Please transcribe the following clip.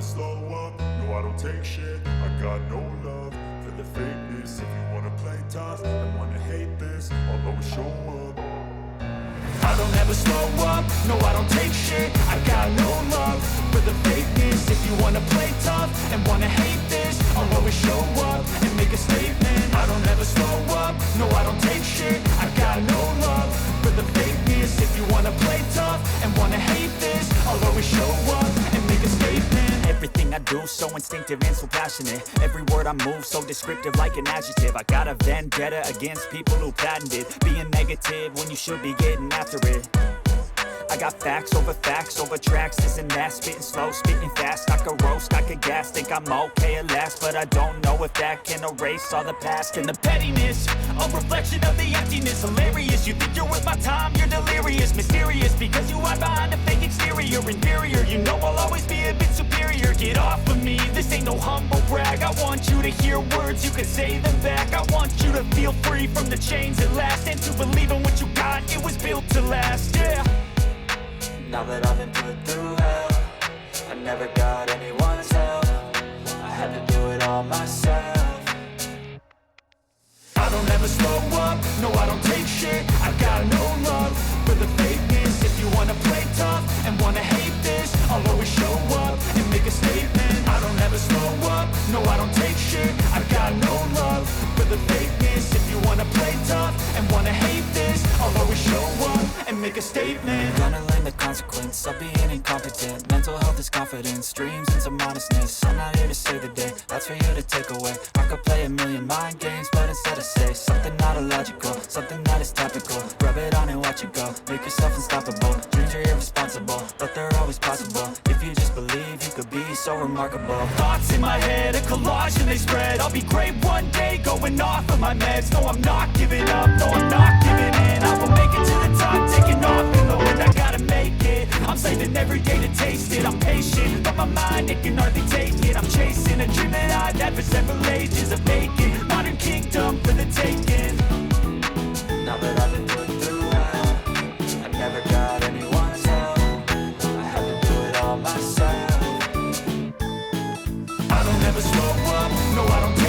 slow up, no I don't take shit. I got no love for the fakeness. If you wanna play tough and wanna hate this, I'll always show up. I don't ever slow up, no I don't take shit. I got no love for the fakeness. If you wanna play tough and wanna hate this, I'll always show up and make a statement. I don't ever slow up, no I don't take shit. I got no love for the fakeness. If you wanna play tough and wanna hate this, I'll always show up and make a statement. Everything I do so instinctive and so passionate. Every word I move so descriptive like an adjective. I got a vendetta against people who patented being negative when you should be getting after it. I got facts over tracks, this and that. Spitting slow, spitting fast, I could roast, I could gas. Think I'm okay at last, but I don't know if that can erase all the past. And the pettiness, a reflection of the emptiness. Hilarious, you think you're worth my time, you're delirious. Mysterious, because you hide behind a fake exterior. Inferior, you know I'll always be a bit superior. Get off of me, this ain't no humble brag. I want you to hear words, you can say them back. I want you to feel free from the chains at last, and to believe in what you got, it was built to last, yeah. Now that I've been put through hell, I never got anyone's help. I had to do it all myself. I don't ever slow up, no I don't take shit. I got no love for the fakeness. If you wanna play tough and wanna hate this, I'll always show up and make a statement. I don't ever slow up, no I don't take shit. I got no love for the fakeness. If you wanna play tough and wanna hate this, I'll always show up and make a statement. Gonna learn the consequence of being incompetent. Mental health is confidence, dreams and some honestness. I'm not here to save the day, that's for you to take away. I could play a million mind games, but instead I say something not illogical, something that is topical. Rub it on and watch it go, make yourself unstoppable. Dreams are irresponsible, but they're always possible. If you just believe, you could be so remarkable. Thoughts in my head, a collage and they spread. I'll be great one day, going off of my meds. No, I'm not giving up, no, I'm not giving in. I will make it to the top, taking off in the wind. I gotta make it, I'm saving every day to taste it. I'm patient, but my mind, it can hardly take it. I'm chasing a dream that I've had for several ages. A vacant, modern kingdom for the taking. Now that I've been put through hell, I never got anyone's help. I had to do it all myself. I don't ever slow up, no I don't